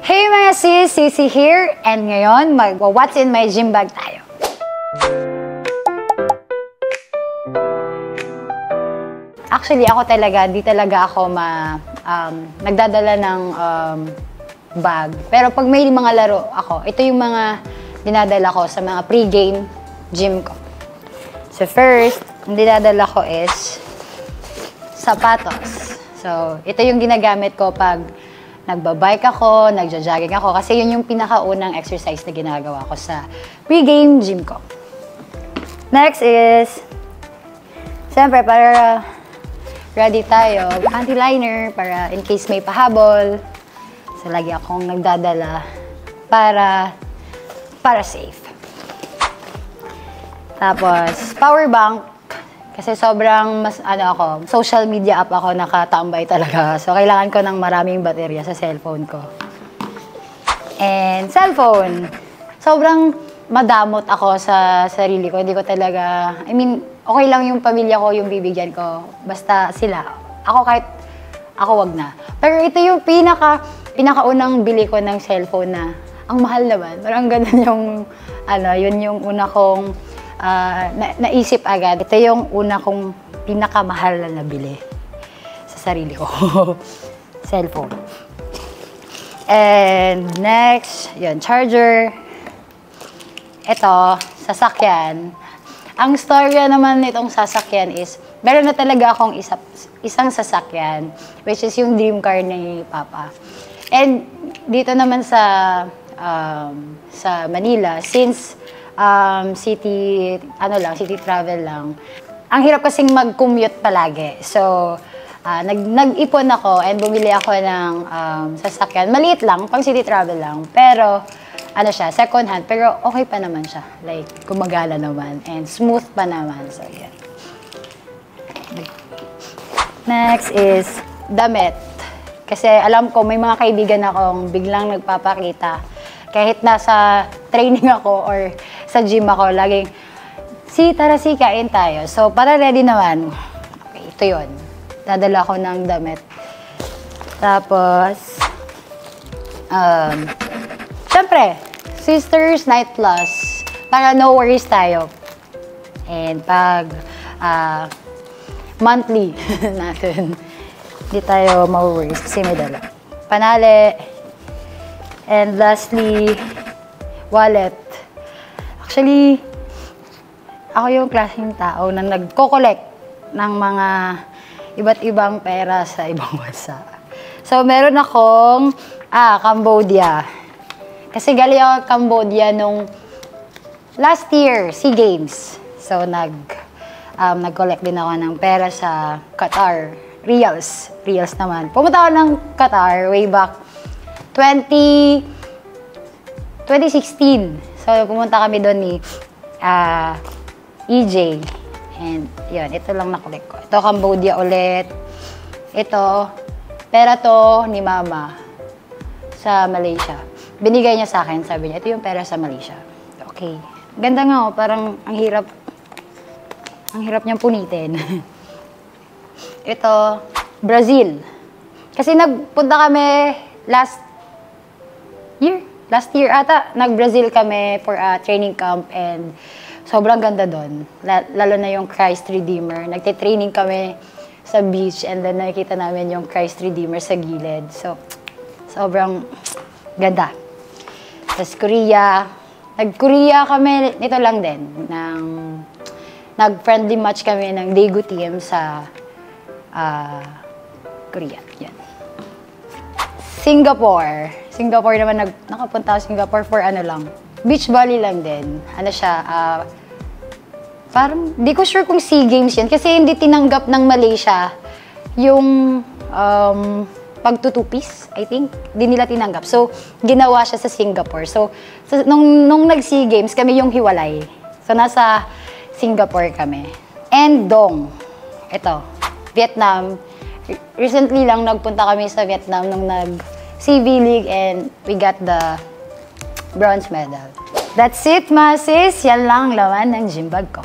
Hey mga sis, Sisi here, and ngayon mag-what's in my gym bag tayo. Actually, di talaga ako nagdadala ng bag. Pero pag may mga laro ako, ito yung mga dinadala ko sa mga pre-game gym ko. So first, ang dinadala ko is sapatos. So, ito yung ginagamit ko pag nagbabike ako, nagja-jogging ako, kasi yun yung pinakaunang exercise na ginagawa ko sa pre-game gym ko. Next is, siyempre, para ready tayo, anti-liner, para in case may pahabol. So, lagi akong nagdadala para safe. Tapos, power bank. Kasi sobrang social media app ako, nakatambay talaga. So, kailangan ko ng maraming baterya sa cellphone ko. And cellphone, sobrang madamot ako sa sarili ko. Hindi ko talaga, okay lang yung pamilya ko, yung bibigyan ko. Basta sila. Ako wag na. Pero ito yung pinakaunang bili ko ng cellphone na, ang mahal naman. Parang ganun yung, yun yung una kong, naisip agad. Ito yung una kong pinakamahal na nabili sa sarili ko. Cellphone. And next, yun, charger. Ito, sasakyan. Ang storya naman nitong sasakyan is, meron na talaga akong isang sasakyan, which is yung dream car ni Papa. And dito naman sa Manila, since city travel lang. Ang hirap kasing mag-commute palagi. So, nag-ipon ako and bumili ako ng sasakyan. Maliit lang, pang city travel lang. Pero, second hand. Pero okay pa naman siya. Like, gumagala naman. And smooth pa naman. So, yeah. Next is damit. Kasi alam ko, may mga kaibigan akong biglang nagpapakita. Kahit nasa training ako or sa gym ako, laging, tara, kain tayo. So, para ready naman. Okay, ito yun. Dadala ko ng damit. Tapos, syempre, Sisters Night Plus. Para no worries tayo. And pag monthly natin, hindi tayo ma-worries kasi may dala. Panali. And lastly, wallet. Actually, ako yung klaseng tao na nagko-collect ng mga iba't ibang pera sa ibang bansa. So, meron akong, Cambodia. Kasi galing ako Cambodia nung last year, SEA Games. So, nag-collect din ako ng pera sa Qatar. Reals naman. Pumunta ako ng Qatar way back 2016. So, pumunta kami doon ni EJ. And, yun, ito lang nakulik ko. Ito, Cambodia ulit. Ito, pera to ni Mama sa Malaysia. Binigay niya sa akin, sabi niya, ito yung pera sa Malaysia. Okay. Ganda nga, parang ang hirap niyang punitin. Ito, Brazil. Kasi nagpunta kami last year ata, nag-Brazil kami for a training camp and sobrang ganda doon. Lalo na yung Christ Redeemer. Nagte-training kami sa beach and then nakikita namin yung Christ Redeemer sa gilid. So, sobrang ganda. Tapos Korea. Nag-Korea kami, nito lang din. Nag-friendly match kami ng Daegu team sa Korea. Yan. Singapore naman, nakapunta ako Singapore for beach volley lang din. Parang, di ko sure kung SEA Games yun. Kasi hindi tinanggap ng Malaysia yung pagtutupis, I think. Hindi nila tinanggap. So, ginawa siya sa Singapore. So nung nag-SEA Games, kami yung hiwalay. So, nasa Singapore kami. And Dong. Ito, Vietnam. Recently lang nagpunta kami sa Vietnam nung CV League and we got the bronze medal. That's it, mga sis. Yan lang laman ng gym bag ko.